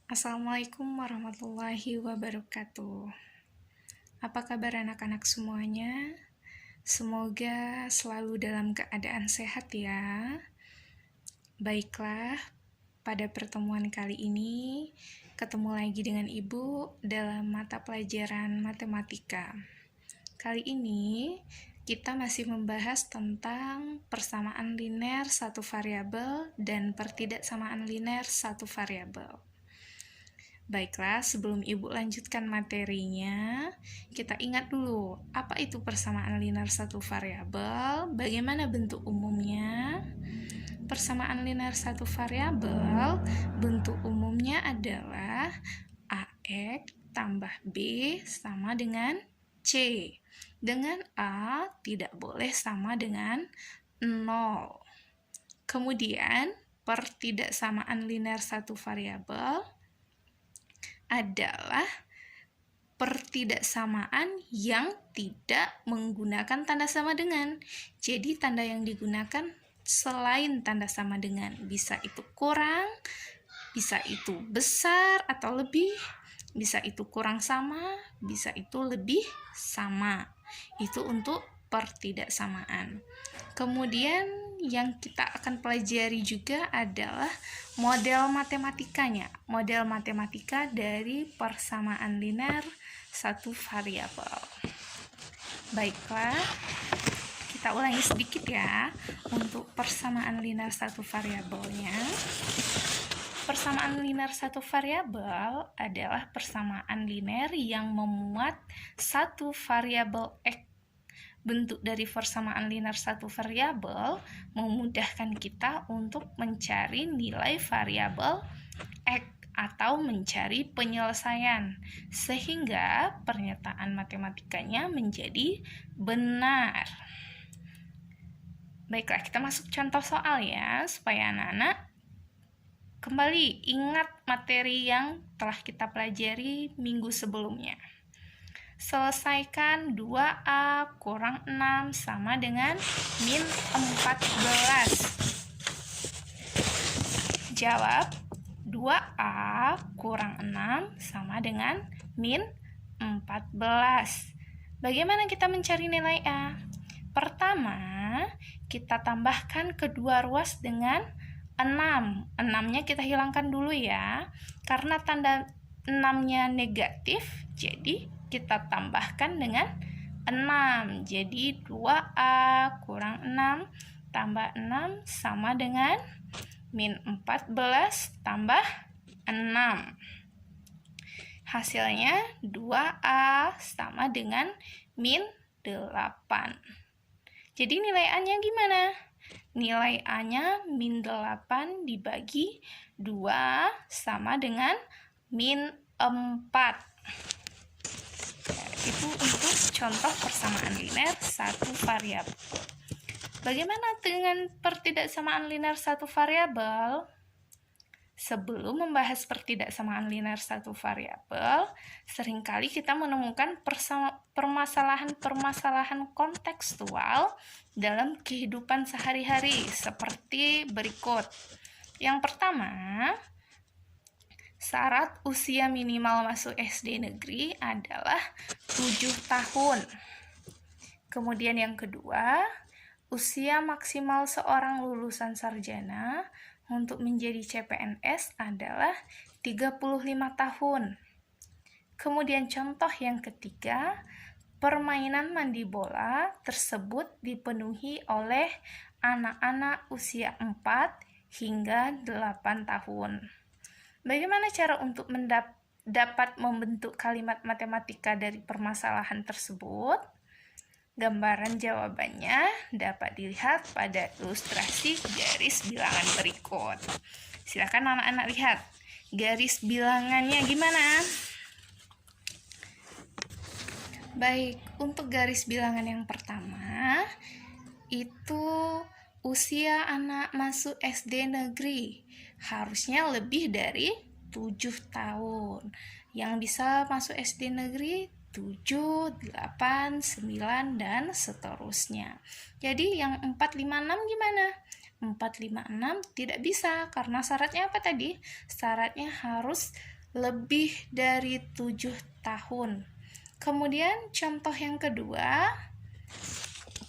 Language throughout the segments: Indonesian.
Assalamualaikum warahmatullahi wabarakatuh. Apa kabar anak-anak semuanya? Semoga selalu dalam keadaan sehat ya. Baiklah, pada pertemuan kali ini ketemu lagi dengan Ibu dalam mata pelajaran matematika. Kali ini kita masih membahas tentang persamaan linear satu variabel dan pertidaksamaan linear satu variabel. Baiklah, sebelum Ibu lanjutkan materinya, kita ingat dulu, apa itu persamaan linear satu variabel, bagaimana bentuk umumnya. Persamaan linear satu variabel, bentuk umumnya adalah AX tambah B sama dengan C. Dengan A tidak boleh sama dengan 0. Kemudian, pertidaksamaan linear satu variabel adalah pertidaksamaan yang tidak menggunakan tanda sama dengan. Jadi tanda yang digunakan selain tanda sama dengan. Bisa itu kurang, bisa itu besar atau lebih, bisa itu kurang sama, bisa itu lebih sama. Itu untuk pertidaksamaan. Kemudian yang kita akan pelajari juga adalah model matematikanya. Model matematika dari persamaan linear satu variabel. Baiklah, kita ulangi sedikit ya untuk persamaan linear satu variabelnya. Persamaan linear satu variabel adalah persamaan linear yang memuat satu variabel X. Bentuk dari persamaan linear satu variabel memudahkan kita untuk mencari nilai variabel X atau mencari penyelesaian, sehingga pernyataan matematikanya menjadi benar. Baiklah, kita masuk contoh soal ya, supaya anak-anak kembali ingat materi yang telah kita pelajari minggu sebelumnya. Selesaikan 2A kurang 6 sama dengan min 14. Jawab, 2A kurang 6 sama dengan min 14. Bagaimana kita mencari nilai A? Pertama, kita tambahkan kedua ruas dengan 6. 6-nya kita hilangkan dulu ya. Karena tanda 6-nya negatif, jadi kita tambahkan dengan 6. Jadi 2A kurang 6 tambah 6 sama dengan min 14 tambah 6. Hasilnya 2A sama dengan min 8. Jadi nilai A-nya gimana? Nilai A-nya min 8 dibagi 2 sama dengan min 4. Itu untuk contoh persamaan linear satu variabel. Bagaimana dengan pertidaksamaan linear satu variabel? Sebelum membahas pertidaksamaan linear satu variabel, seringkali kita menemukan permasalahan-permasalahan kontekstual dalam kehidupan sehari-hari seperti berikut. Yang pertama, syarat usia minimal masuk SD negeri adalah 7 tahun. Kemudian yang kedua, usia maksimal seorang lulusan sarjana untuk menjadi CPNS adalah 35 tahun. Kemudian contoh yang ketiga, permainan mandi bola tersebut dipenuhi oleh anak-anak usia 4 hingga 8 tahun. Bagaimana cara untuk dapat membentuk kalimat matematika dari permasalahan tersebut? Gambaran jawabannya dapat dilihat pada ilustrasi garis bilangan berikut. Silakan anak-anak lihat. Garis bilangannya gimana? Baik, untuk garis bilangan yang pertama, itu usia anak masuk SD negeri harusnya lebih dari 7 tahun. Yang bisa masuk SD negeri 7, 8, 9, dan seterusnya. Jadi yang 456 gimana? 456 tidak bisa, karena syaratnya apa tadi? Syaratnya harus lebih dari 7 tahun. Kemudian contoh yang kedua,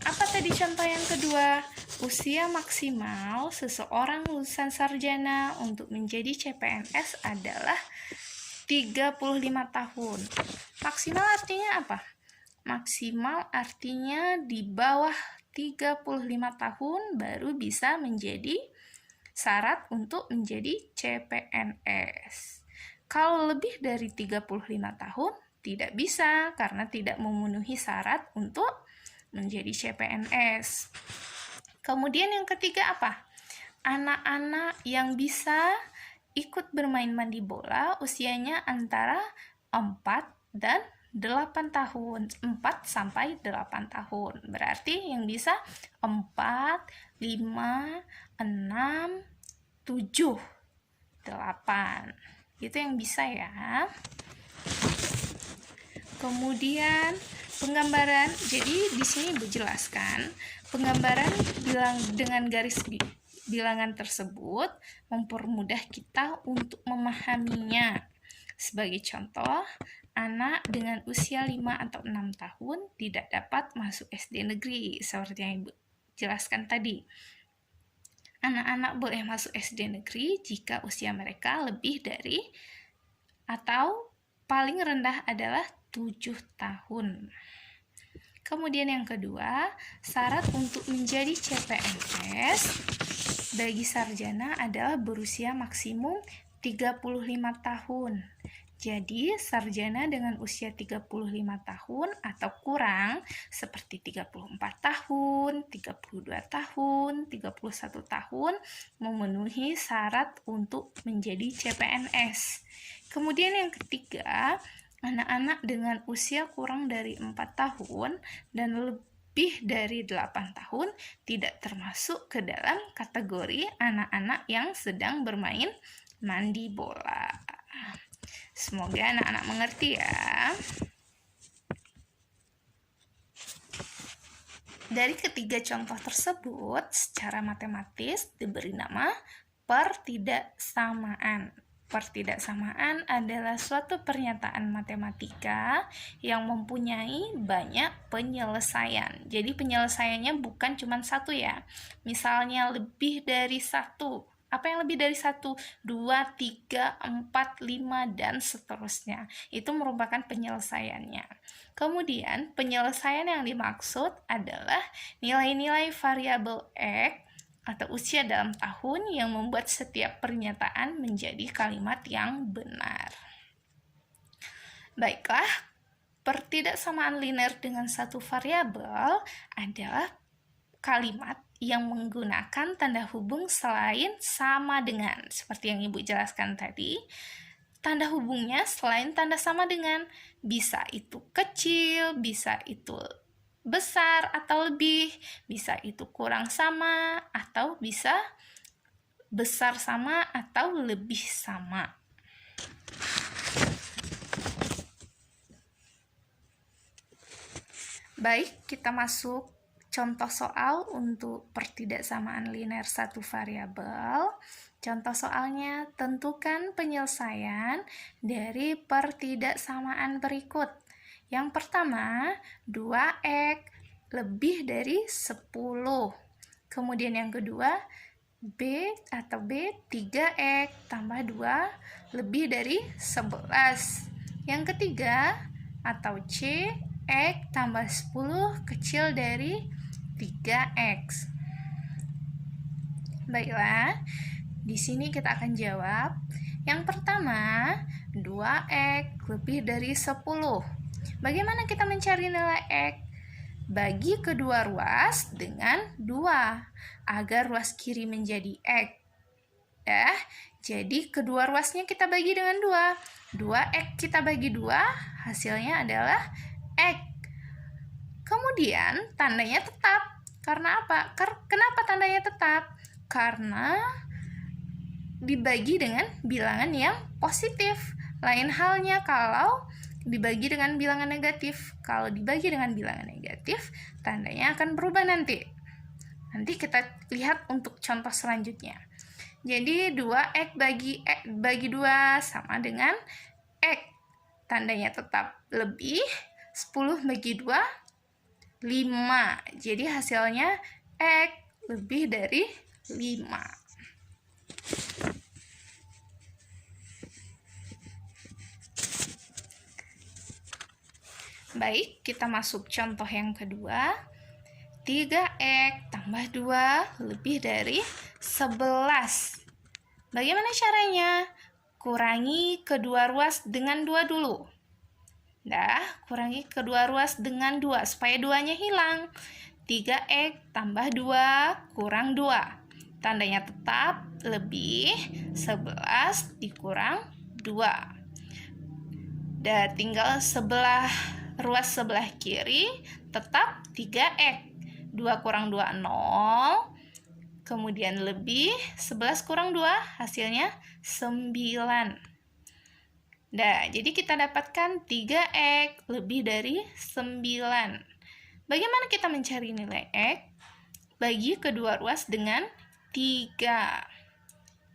apa tadi contoh yang kedua? Usia maksimal seseorang lulusan sarjana untuk menjadi CPNS adalah 35 tahun. Maksimal artinya apa? Maksimal artinya di bawah 35 tahun baru bisa menjadi syarat untuk menjadi CPNS. Kalau lebih dari 35 tahun tidak bisa karena tidak memenuhi syarat untuk menjadi CPNS. Kemudian yang ketiga apa? Anak-anak yang bisa ikut bermain mandi bola usianya antara 4 dan 8 tahun. 4 sampai 8 tahun. Berarti yang bisa 4, 5, 6, 7, 8. Itu yang bisa ya. Kemudian penggambaran. Jadi di sini Ibu jelaskan penggambaran dengan garis bilangan tersebut mempermudah kita untuk memahaminya. Sebagai contoh, anak dengan usia 5 atau 6 tahun tidak dapat masuk SD negeri, seperti yang Ibu jelaskan tadi. Anak-anak boleh masuk SD negeri jika usia mereka lebih dari atau paling rendah adalah 7 tahun. Kemudian yang kedua, syarat untuk menjadi CPNS bagi sarjana adalah berusia maksimum 35 tahun. Jadi, sarjana dengan usia 35 tahun atau kurang seperti 34 tahun, 32 tahun, 31 tahun memenuhi syarat untuk menjadi CPNS. Kemudian yang ketiga, anak-anak dengan usia kurang dari 4 tahun dan lebih dari 8 tahun tidak termasuk ke dalam kategori anak-anak yang sedang bermain mandi bola. Semoga anak-anak mengerti ya. Dari ketiga contoh tersebut, secara matematis diberi nama pertidaksamaan. Pertidaksamaan adalah suatu pernyataan matematika yang mempunyai banyak penyelesaian. Jadi penyelesaiannya bukan cuma satu ya. Misalnya lebih dari satu. Apa yang lebih dari 1, 2, 3, 4, 5, dan seterusnya. Itu merupakan penyelesaiannya. Kemudian, penyelesaian yang dimaksud adalah nilai-nilai variabel X atau usia dalam tahun yang membuat setiap pernyataan menjadi kalimat yang benar. Baiklah, pertidaksamaan linear dengan satu variabel adalah kalimat yang menggunakan tanda hubung selain sama dengan, seperti yang Ibu jelaskan tadi. Tanda hubungnya selain tanda sama dengan, bisa itu kecil, bisa itu besar atau lebih, bisa itu kurang sama, atau bisa besar sama atau lebih sama. Baik, kita masuk contoh soal untuk pertidaksamaan linear satu variabel. Contoh soalnya, tentukan penyelesaian dari pertidaksamaan berikut. Yang pertama, 2x lebih dari 10. Kemudian yang kedua, B 3x tambah 2 lebih dari 11. Yang ketiga, atau C, X tambah 10 kecil dari 3x. Baiklah, di sini kita akan jawab. Yang pertama, 2x lebih dari 10. Bagaimana kita mencari nilai X? Bagi kedua ruas dengan 2, agar ruas kiri menjadi X. Jadi kedua ruasnya kita bagi dengan 2. 2x kita bagi 2, hasilnya adalah X. Kemudian tandanya tetap. Karena apa? Kenapa tandanya tetap? Karena dibagi dengan bilangan yang positif. Lain halnya kalau dibagi dengan bilangan negatif. Kalau dibagi dengan bilangan negatif, tandanya akan berubah nanti. Nanti kita lihat untuk contoh selanjutnya. Jadi 2x bagi 2 sama dengan x. Tandanya tetap lebih. 10 bagi 2, 5. Jadi hasilnya x lebih dari 5. Baik, kita masuk contoh yang kedua. 3x tambah 2 lebih dari 11. Bagaimana caranya? Kurangi kedua ruas dengan 2 dulu. Kurangi kedua ruas dengan 2 supaya 2-nya hilang. 3x tambah 2 kurang 2. Tandanya tetap lebih. 11 dikurang 2. Tinggal ruas sebelah kiri tetap 3x. 2 kurang 2, 0. Kemudian lebih 11 kurang 2 hasilnya 9. Jadi kita dapatkan 3x lebih dari 9. Bagaimana kita mencari nilai x? Bagi kedua ruas dengan 3.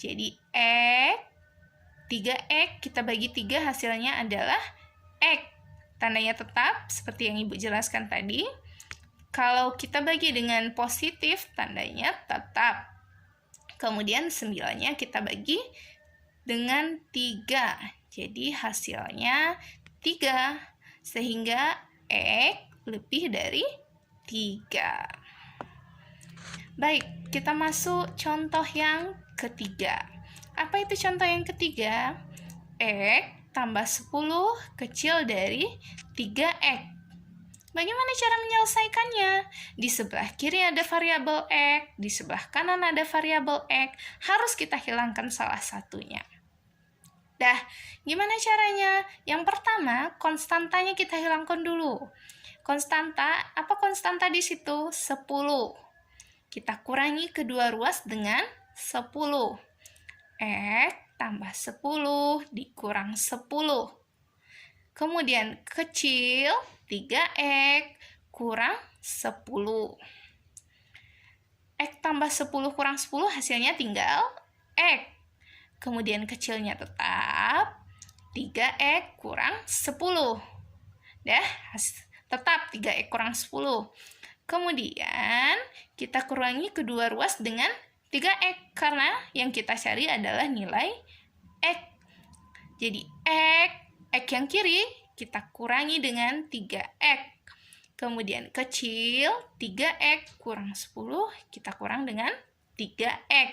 Jadi x 3x kita bagi 3 hasilnya adalah x. Tandanya tetap seperti yang Ibu jelaskan tadi. Kalau kita bagi dengan positif, tandanya tetap. Kemudian 9-nya kita bagi dengan 3. Jadi hasilnya 3. Sehingga x lebih dari 3. Baik, kita masuk contoh yang ketiga. Apa itu contoh yang ketiga? X tambah 10 kecil dari 3x. Bagaimana cara menyelesaikannya? Di sebelah kiri ada variabel x, di sebelah kanan ada variabel x. Harus kita hilangkan salah satunya. Gimana caranya? Yang pertama, konstantanya kita hilangkan dulu. Apa konstanta di situ? 10. Kita kurangi kedua ruas dengan 10. X tambah 10 dikurang 10. Kemudian kecil 3x kurang 10. X tambah 10 kurang 10 hasilnya tinggal x. Kemudian kecilnya tetap 3x kurang 10. Tetap 3x kurang 10. Kemudian kita kurangi kedua ruas dengan 3x karena yang kita cari adalah nilai x. Jadi x yang kiri kita kurangi dengan 3x. Kemudian kecil 3x kurang 10 kita kurang dengan 3x.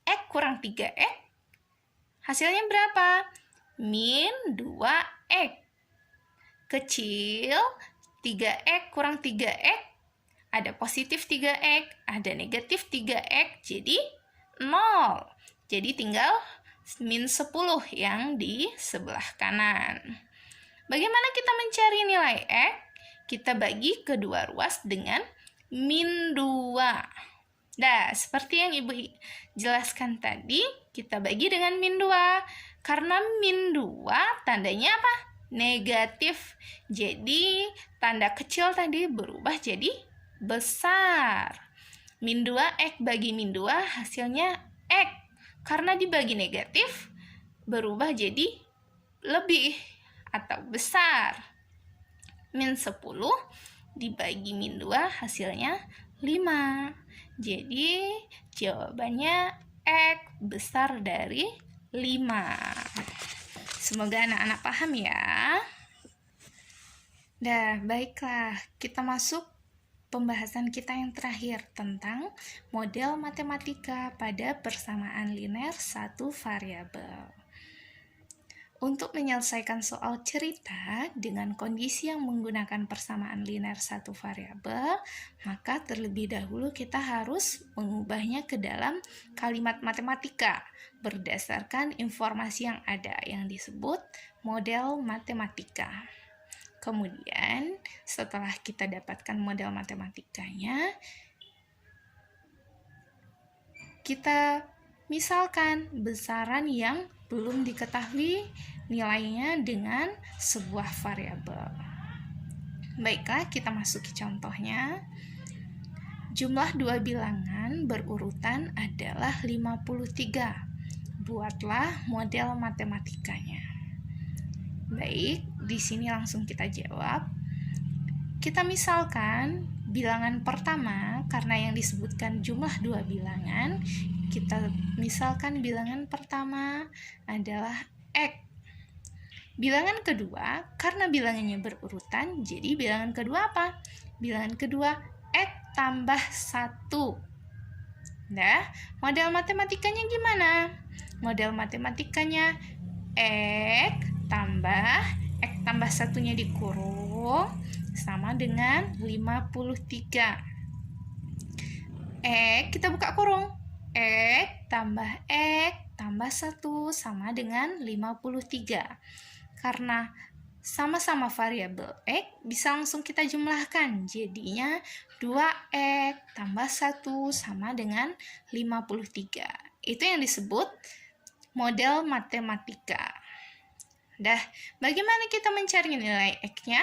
X kurang 3x hasilnya berapa? Min 2x. Kecil 3x kurang 3x ada positif 3x, ada negatif 3x, jadi 0. Jadi tinggal min 10 yang di sebelah kanan. Bagaimana kita mencari nilai x? Kita bagi kedua ruas dengan min 2. Seperti yang Ibu jelaskan tadi, kita bagi dengan min 2. Karena min 2 tandanya apa? Negatif. Jadi tanda kecil tadi berubah jadi besar. Min 2x bagi min 2 hasilnya x. Karena dibagi negatif, berubah jadi lebih atau besar. Min 10 dibagi min 2 hasilnya 5. Jadi jawabannya x besar dari 5. Semoga anak-anak paham ya. Baiklah, kita masuk pembahasan kita yang terakhir tentang model matematika pada persamaan linear satu variabel. Untuk menyelesaikan soal cerita dengan kondisi yang menggunakan persamaan linear satu variabel, maka terlebih dahulu kita harus mengubahnya ke dalam kalimat matematika berdasarkan informasi yang ada yang disebut model matematika. Kemudian, setelah kita dapatkan model matematikanya, kita misalkan besaran yang belum diketahui nilainya dengan sebuah variabel. Baiklah, kita masuki contohnya. Jumlah dua bilangan berurutan adalah 53. Buatlah model matematikanya. Baik, di sini langsung kita jawab. Kita misalkan bilangan pertama, karena yang disebutkan jumlah dua bilangan, kita misalkan bilangan pertama adalah X. Bilangan kedua, karena bilangannya berurutan, jadi bilangan kedua apa? Bilangan kedua, X tambah 1. Nah, model matematikanya gimana? Model matematikanya, X tambah 1-nya dikurung, sama dengan 53. Kita buka kurung. X tambah 1 sama dengan 53. Karena sama-sama variabel X, bisa langsung kita jumlahkan. Jadinya 2X tambah 1 sama dengan 53. Itu yang disebut model matematika. Dah, bagaimana kita mencari nilai X-nya?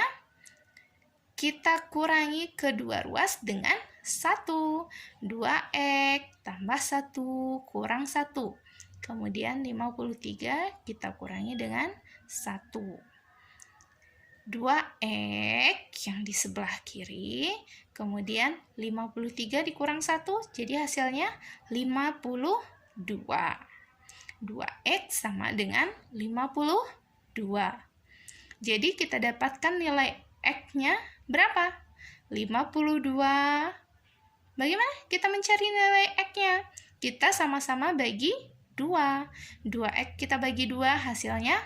Kita kurangi kedua ruas dengan 1. 2X tambah 1 kurang 1. Kemudian 53 kita kurangi dengan 1. 2X yang di sebelah kiri, kemudian 53 dikurang 1, jadi hasilnya 52. 2X sama dengan 52. Jadi kita dapatkan nilai X-nya berapa? 52. Bagaimana kita mencari nilai X-nya? Kita sama-sama bagi 2. 2X kita bagi 2, hasilnya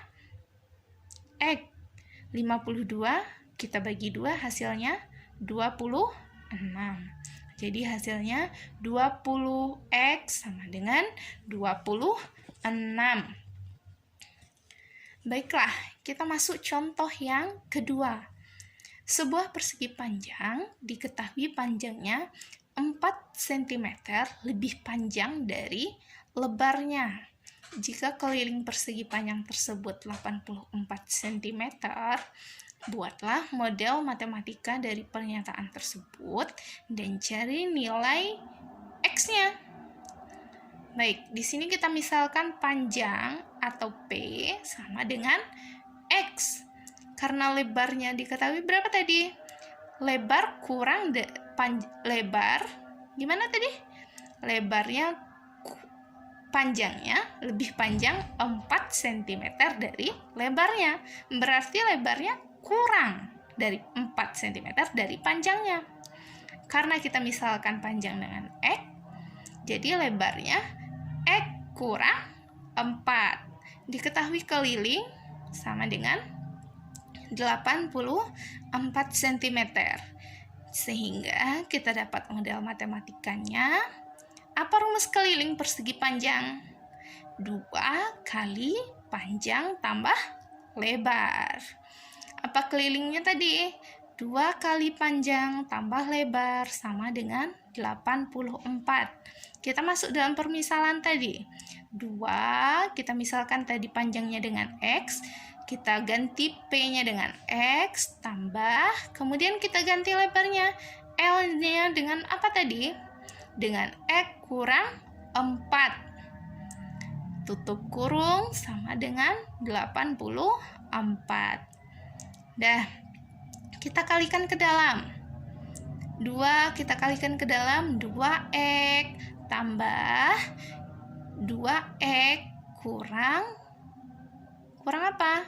X. 52 kita bagi 2, hasilnya 26. Jadi hasilnya 20X sama dengan 26. Baiklah, kita masuk contoh yang kedua. Sebuah persegi panjang diketahui panjangnya 4 cm lebih panjang dari lebarnya. Jika keliling persegi panjang tersebut 84 cm, buatlah model matematika dari pernyataan tersebut dan cari nilai X-nya. Baik, di sini kita misalkan panjang atau P sama dengan X. Karena lebarnya diketahui berapa tadi? Lebar kurang lebar. Gimana tadi? Lebarnya panjangnya lebih panjang 4 cm dari lebarnya. Berarti lebarnya kurang dari 4 cm dari panjangnya. Karena kita misalkan panjang dengan X, jadi lebarnya X kurang 4. Diketahui keliling sama dengan 84 cm. Sehingga kita dapat model matematikanya. Apa rumus keliling persegi panjang? 2 kali panjang tambah lebar. Apa kelilingnya tadi? 2 kali panjang tambah lebar sama dengan 84. Kita masuk dalam permisalan tadi. 2, kita misalkan tadi panjangnya dengan X, kita ganti P-nya dengan X, tambah, kemudian kita ganti lebarnya. L-nya dengan apa tadi? Dengan X kurang 4. Tutup kurung sama dengan 84. Dah, kita kalikan ke dalam. 2 kita kalikan ke dalam, 2X tambah 2X kurang apa?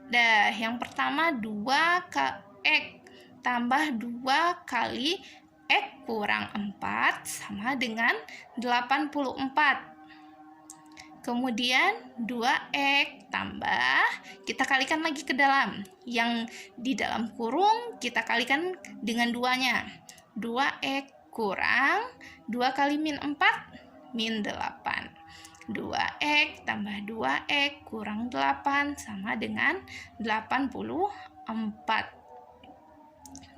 Dah, yang pertama 2X tambah 2 kali X kurang 4 sama dengan 84. Kemudian 2X tambah, kita kalikan lagi ke dalam. Yang di dalam kurung kita kalikan dengan 2-nya. 2X kurang 2 kali min 4, min 8. 2X tambah 2X kurang 8 sama dengan 84.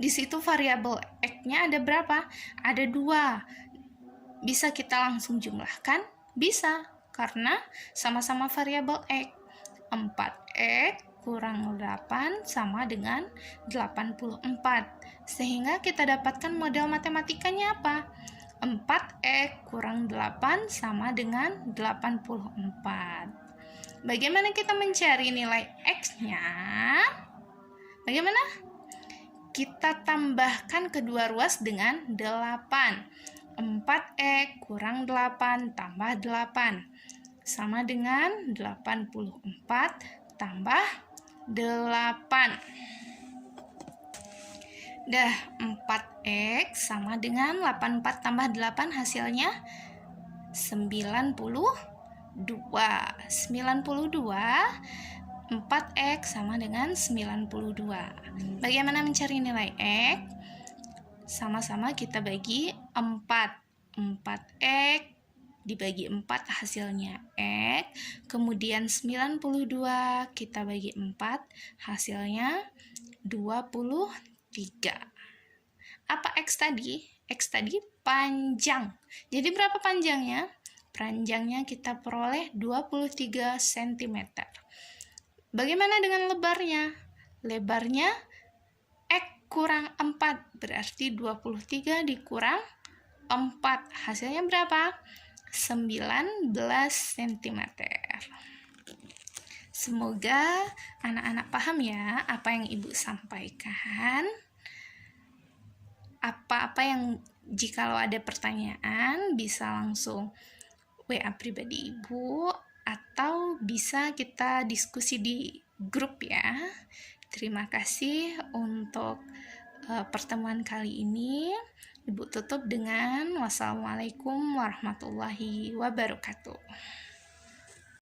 Di situ variabel X-nya ada berapa? Ada 2. Bisa kita langsung jumlahkan? Bisa, karena sama-sama variabel X. 4X kurang 8 sama dengan 84. Sehingga kita dapatkan model matematikanya apa? 4x kurang 8 sama dengan 84. Bagaimana kita mencari nilai x-nya? Bagaimana? Kita tambahkan kedua ruas dengan 8. 4x kurang 8 tambah 8 sama dengan 84 tambah 8. Dah, 4x sama dengan 84 tambah 8 hasilnya 92. 4x sama dengan 92. Bagaimana mencari nilai x? Sama-sama kita bagi 4. 4x dibagi 4 hasilnya x. Kemudian 92 kita bagi 4 hasilnya 23. Apa x tadi? X tadi panjang. Jadi berapa panjangnya? Panjangnya kita peroleh 23 cm. Bagaimana dengan lebarnya? Lebarnya x kurang 4, berarti 23 dikurang 4. Hasilnya berapa? 19 cm. Semoga anak-anak paham ya apa yang Ibu sampaikan. Apa-apa yang jikalau ada pertanyaan bisa langsung WA pribadi Ibu atau bisa kita diskusi di grup ya. Terima kasih untuk pertemuan kali ini. Ibu tutup dengan wassalamualaikum warahmatullahi wabarakatuh.